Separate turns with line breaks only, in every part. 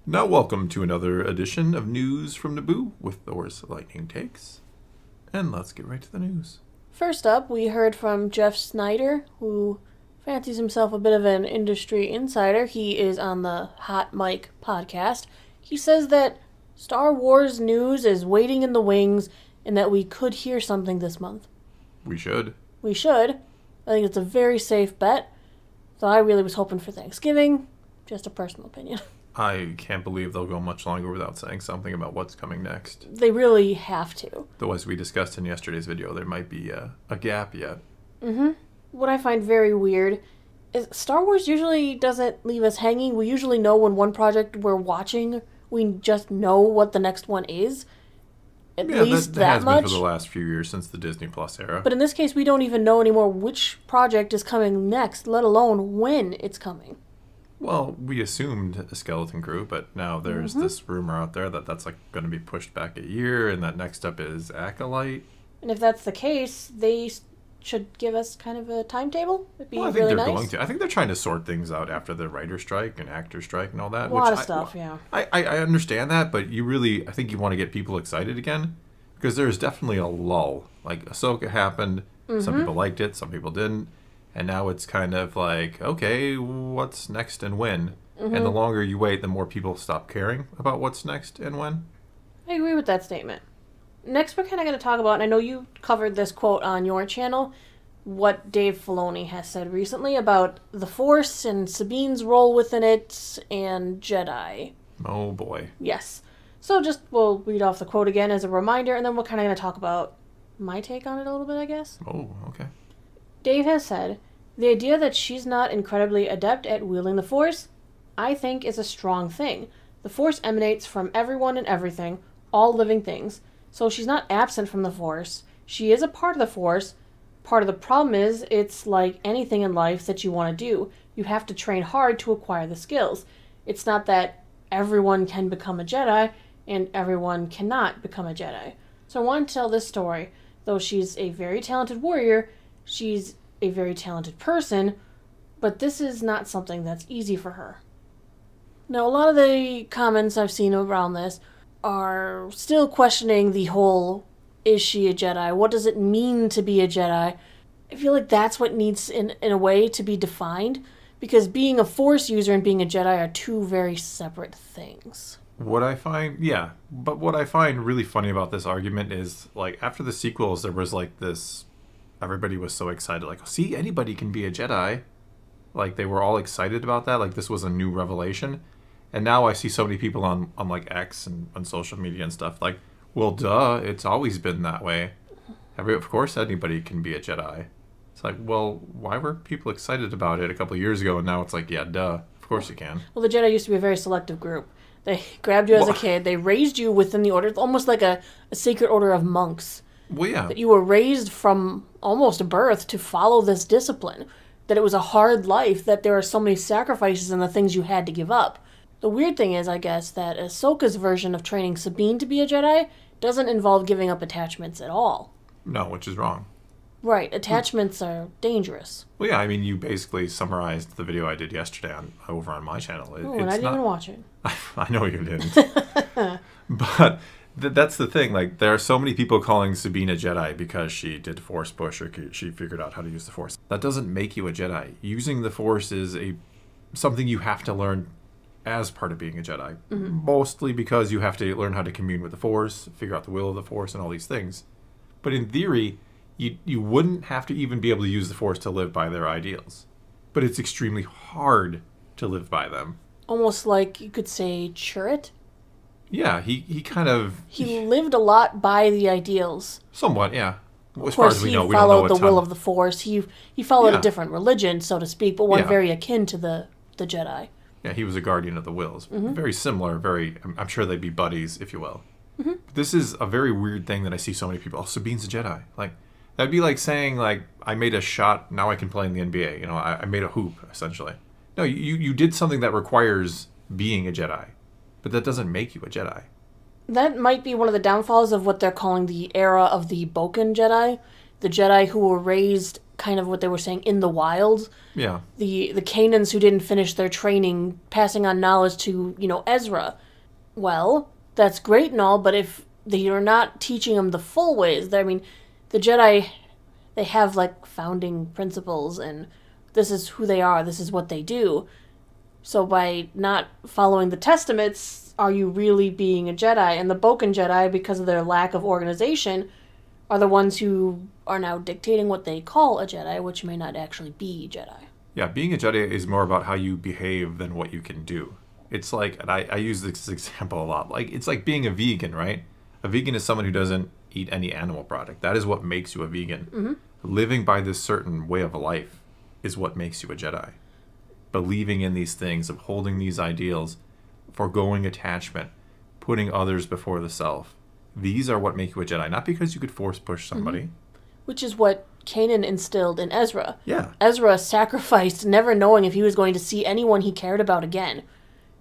Now welcome to another edition of News from Naboo with Thor's Lightning Takes. And let's get right to the news.
First up, we heard from Jeff Snyder, who fancies himself a bit of an industry insider. He is on the Hot Mic podcast. He says that Star Wars news is waiting in the wings and that we could hear something this month.
We should.
We should. I think it's a very safe bet. So I really was hoping for Thanksgiving. Just a personal opinion.
I can't believe they'll go much longer without saying something about what's coming next.
They really have to.
Though as we discussed in yesterday's video, there might be a gap yet.
What I find very weird is Star Wars usually doesn't leave us hanging. We usually know when one project we're watching, we just know what the next one is. At least that
has
much.
Been for the last few years since the Disney Plus era.
But in this case, we don't even know anymore which project is coming next, let alone when it's coming.
Well, we assumed a skeleton crew, but now there's this rumor out there that that's like going to be pushed back a year, and that next up is Acolyte.
And if that's the case, they should give us kind of a timetable. It'd be
I think
really
they're
nice.
going to. I think they're trying to sort things out after the writer strike and actor strike and all that.
A lot of stuff, yeah.
I understand that, but I think you want to get people excited again, because there's definitely a lull. Like, Ahsoka happened, some people liked it, some people didn't. And now it's kind of like, okay, what's next and when? And the longer you wait, the more people stop caring about what's next and when.
I agree with that statement. Next, we're kind of going to talk about, and I know you covered this quote on your channel, what Dave Filoni has said recently about the Force and Sabine's role within it and Jedi.
Oh, boy.
Yes. So we'll read off the quote again as a reminder, and then we're kind of going to talk about my take on it a little bit, I guess.
Oh, okay.
Dave has said, "The idea that she's not incredibly adept at wielding the Force, I think, is a strong thing. The Force emanates from everyone and everything, all living things, so she's not absent from the Force. She is a part of the Force. Part of the problem is, it's like anything in life that you want to do. You have to train hard to acquire the skills. It's not that everyone can become a Jedi, and everyone cannot become a Jedi. So I want to tell this story. Though she's a very talented warrior, she's a very talented person, but this is not something that's easy for her." Now, a lot of the comments I've seen around this are still questioning the whole, is she a Jedi? What does it mean to be a Jedi? I feel like that's what needs, in a way, to be defined, because being a Force user and being a Jedi are two very separate things.
What I find really funny about this argument is, like, after the sequels, there was, like, this... Everybody was so excited, like, see, anybody can be a Jedi. Like, they were all excited about that, like this was a new revelation. And now I see so many people on like, X and on social media and stuff, like, well, duh, it's always been that way. Of course anybody can be a Jedi. It's like, well, why were people excited about it a couple of years ago, and now it's like, yeah, duh, of course you can.
Well, the Jedi used to be a very selective group. They grabbed you as a kid, they raised you within the order, it's almost like a sacred order of monks.
Well, yeah.
That you were raised from almost birth to follow this discipline. That it was a hard life, that there are so many sacrifices and the things you had to give up. The weird thing is, I guess, that Ahsoka's version of training Sabine to be a Jedi doesn't involve giving up attachments at all.
No, which is wrong.
Right, attachments are dangerous.
Well, yeah, I mean, you basically summarized the video I did yesterday over on my channel.
And I didn't even watch it.
I know you didn't. But... That's the thing, like, there are so many people calling Sabine a Jedi because she did Force push or she figured out how to use the Force. That doesn't make you a Jedi. Using the Force is something you have to learn as part of being a Jedi. Mostly because you have to learn how to commune with the Force, figure out the will of the Force, and all these things. But in theory, you wouldn't have to even be able to use the Force to live by their ideals. But it's extremely hard to live by them.
Almost like, you could say, Chirrut?
Yeah, he kind of...
He lived a lot by the ideals.
Somewhat, yeah.
As far as we know, we don't know a ton. He followed the will of the Force. He followed a different religion, so to speak, but one very akin to the Jedi.
Yeah, he was a guardian of the wills. Very similar, I'm sure they'd be buddies, if you will. This is a very weird thing that I see so many people, oh, Sabine's a Jedi. Like, that'd be like saying, like, I made a shot, now I can play in the NBA. You know, I made a hoop, essentially. No, you did something that requires being a Jedi. But that doesn't make you a Jedi.
That might be one of the downfalls of what they're calling the era of the Boken Jedi. the Jedi who were raised kind of what they were saying in the wild.
Yeah.
The Kanans who didn't finish their training, passing on knowledge to, Ezra. Well, that's great and all, but if you're not teaching them the full ways, the Jedi, they have, like, founding principles, and this is who they are, this is what they do. So by not following the Testaments, are you really being a Jedi? And the Boken Jedi, because of their lack of organization, are the ones who are now dictating what they call a Jedi, which may not actually be Jedi.
Yeah, being a Jedi is more about how you behave than what you can do. It's like, and I use this example a lot, like, it's like being a vegan, right? A vegan is someone who doesn't eat any animal product. That is what makes you a vegan.
Mm-hmm.
Living by this certain way of life is what makes you a Jedi. Believing in these things, upholding these ideals, foregoing attachment, putting others before the self. These are what make you a Jedi, not because you could force push somebody.
Mm-hmm. Which is what Kanan instilled in Ezra.
Yeah.
Ezra sacrificed, never knowing if he was going to see anyone he cared about again.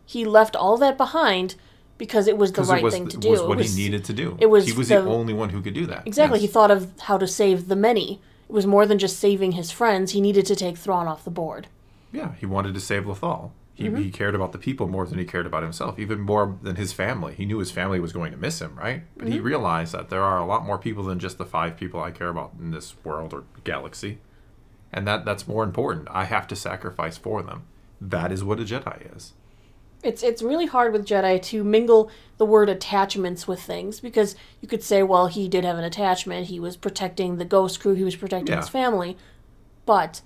He left all that behind because it was the right thing to do.
It was what he needed to do.
He was
the only one who could do that.
Exactly.
Yes.
He thought of how to save the many. It was more than just saving his friends. He needed to take Thrawn off the board.
Yeah, he wanted to save Lothal. He cared about the people more than he cared about himself, even more than his family. He knew his family was going to miss him, right? But he realized that there are a lot more people than just the 5 people I care about in this world or galaxy. And that's more important. I have to sacrifice for them. That is what a Jedi is.
It's really hard with Jedi to mingle the word attachments with things, because you could say, well, he did have an attachment. He was protecting the Ghost Crew. He was protecting his family. But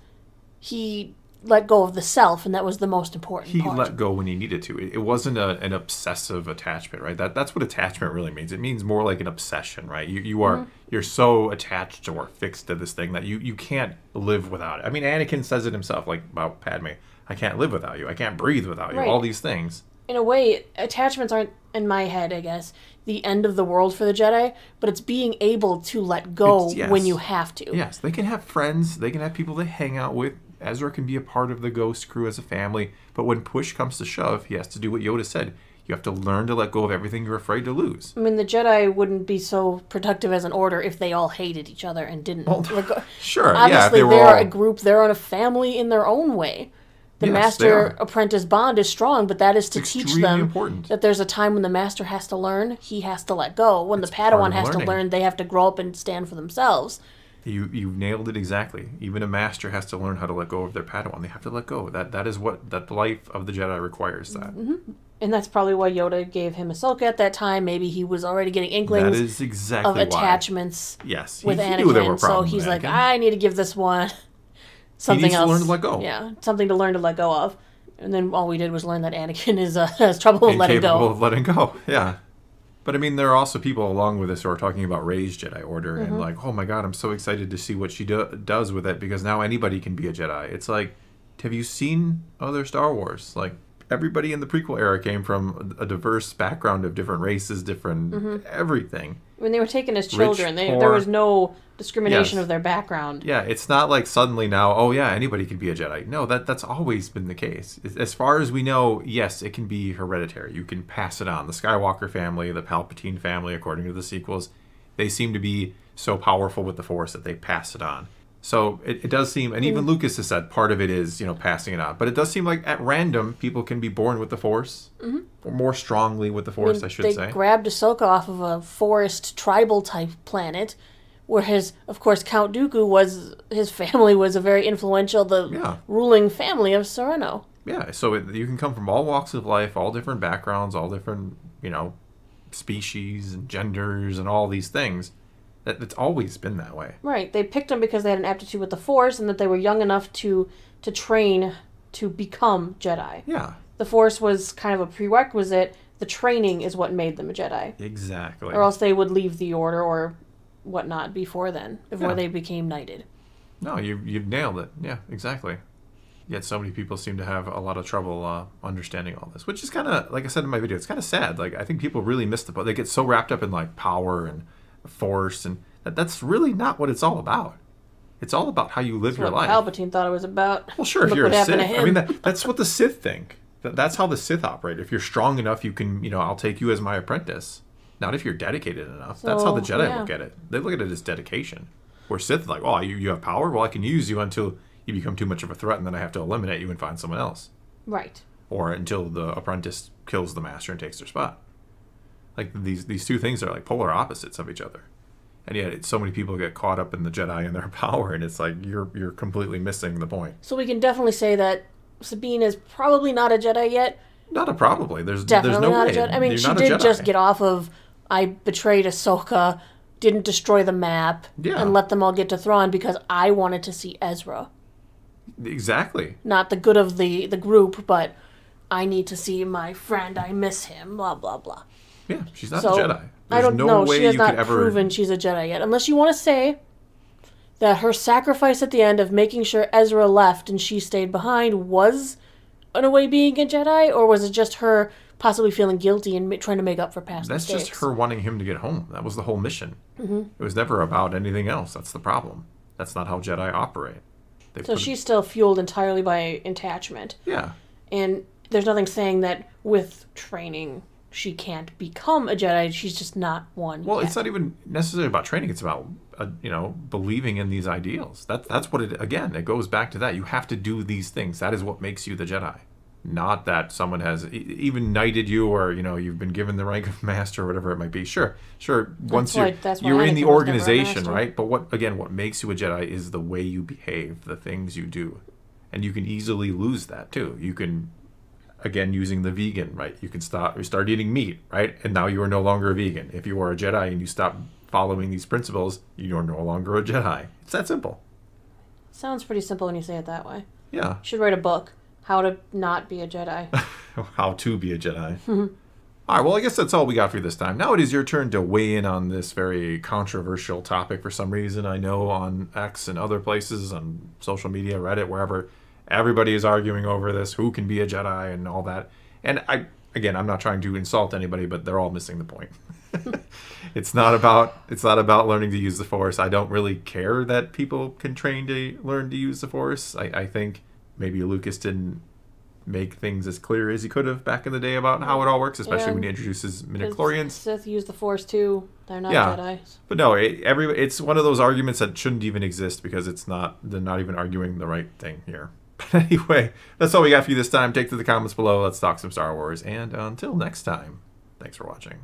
he let go of the self, and that was the most important part.
He let go when he needed to. It wasn't an obsessive attachment, right? That's what attachment really means. It means more like an obsession, right? You're so attached or fixed to this thing that you can't live without it. I mean, Anakin says it himself, like about Padme. I can't live without you. I can't breathe without you.
Right.
All these things.
In a way, attachments aren't, in my head, I guess, the end of the world for the Jedi, but it's being able to let go when you have to.
Yes, they can have friends. They can have people they hang out with. Ezra can be a part of the Ghost Crew as a family, but when push comes to shove, he has to do what Yoda said. You have to learn to let go of everything you're afraid to lose.
I mean, the Jedi wouldn't be so productive as an order if they all hated each other and didn't.
Sure,
obviously, they're a group. They're a family in their own way. The master-apprentice bond is strong, but that is to teach them that there's a time when the master has to learn, he has to let go. When the Padawan has to learn, they have to grow up and stand for themselves.
You've nailed it exactly. Even a master has to learn how to let go of their Padawan. They have to let go. That is what that life of the Jedi requires. That.
Mm-hmm. And that's probably why Yoda gave him Ahsoka at that time. Maybe he was already getting inklings
that is exactly
of attachments
with
Anakin.
Knew there were problems
so he's like, I need to give this one something else.
To learn to let go.
Yeah, something to learn to let go of. And then all we did was learn that Anakin has trouble letting go.
Incapable of letting go, yeah. But I mean, there are also people along with us who are talking about Rey's Jedi Order and like, oh my god, I'm so excited to see what she does with it because now anybody can be a Jedi. It's like, have you seen other Star Wars? Like, everybody in the prequel era came from a diverse background of different races, different everything.
When they were taken as children, there was no discrimination of their background.
Yeah, it's not like suddenly now, oh yeah, anybody can be a Jedi. No, that's always been the case. As far as we know, yes, it can be hereditary. You can pass it on. The Skywalker family, the Palpatine family, according to the sequels, they seem to be so powerful with the Force that they pass it on. So it does seem, and even Lucas has said part of it is, passing it on. But it does seem like at random, people can be born with the Force, or more strongly with the Force, I should say.
They grabbed Ahsoka off of a forest tribal-type planet, whereas, of course, Count Dooku his family was a very influential, ruling family of Sereno.
Yeah, so you can come from all walks of life, all different backgrounds, all different, species and genders and all these things. It's always been that way.
Right. They picked them because they had an aptitude with the Force and that they were young enough to train to become Jedi.
Yeah.
The Force was kind of a prerequisite. The training is what made them a Jedi.
Exactly.
Or else they would leave the Order or whatnot before they became knighted.
No, you've nailed it. Yeah, exactly. Yet so many people seem to have a lot of trouble understanding all this, which is kind of, like I said in my video, it's kind of sad. Like, I think people really miss the boat. They get so wrapped up in, like, power and Force, and that's really not what it's all about. It's all about how you live your life.
Palpatine thought it was about.
Well, sure, if you're a Sith. I mean, that's what the Sith think. That's how the Sith operate. If you're strong enough, you can, I'll take you as my apprentice. Not if you're dedicated enough. That's how the Jedi look at it. They look at it as dedication. Where Sith like, oh, you have power? Well, I can use you until you become too much of a threat, and then I have to eliminate you and find someone else.
Right.
Or until the apprentice kills the master and takes their spot. Like, these two things are like polar opposites of each other. And yet, so many people get caught up in the Jedi and their power, and it's like, you're completely missing the point.
So we can definitely say that Sabine is probably not a Jedi yet.
Not a probably. There's
Definitely
no
not
way.
a Jedi. I mean,
You're
she
not a
did
Jedi.
just get off of, I betrayed Ahsoka, didn't destroy the map, and let them all get to Thrawn because I wanted to see Ezra.
Exactly.
Not the good of the group, but I need to see my friend. I miss him. Blah, blah, blah.
Yeah, she's not a Jedi.
I don't know. She has not
ever...
proven she's a Jedi yet. Unless you want to say that her sacrifice at the end of making sure Ezra left and she stayed behind was, in a way, being a Jedi? Or was it just her possibly feeling guilty and trying to make up for past mistakes?
That's just her wanting him to get home. That was the whole mission. Mm-hmm. It was never about anything else. That's the problem. That's not how Jedi operate.
So she's still fueled entirely by attachment.
Yeah.
And there's nothing saying that with training she can't become a Jedi. She's just not one
Well,
yet.
it's not even necessarily about training. It's about, believing in these ideals. That's what it, again, it goes back to that. You have to do these things. That is what makes you the Jedi. Not that someone has even knighted you or, you've been given the rank of master or whatever it might be. Sure. Once you're in the organization, right? But what makes you a Jedi is the way you behave, the things you do. And you can easily lose that too. You can, again, using the vegan, right? You can start eating meat, right? And now you are no longer a vegan. If you are a Jedi and you stop following these principles, you are no longer a Jedi. It's that simple.
Sounds pretty simple when you say it that way.
Yeah.
You should write a book. How to not be a Jedi.
How to be a Jedi. All right, well, I guess that's all we got for you this time. Now it is your turn to weigh in on this very controversial topic for some reason. I know on X and other places, on social media, Reddit, wherever, everybody is arguing over this, who can be a Jedi and all that. And I'm not trying to insult anybody, but they're all missing the point. It's not about learning to use the Force. I don't really care that people can train to learn to use the Force. I think maybe Lucas didn't make things as clear as he could have back in the day about how it all works, especially when he introduces midichlorians.
Sith use the Force too. They're not Jedi.
But no, it's one of those arguments that shouldn't even exist because they're not even arguing the right thing here. But anyway, that's all we got for you this time. Take to the comments below. Let's talk some Star Wars. And until next time, thanks for watching.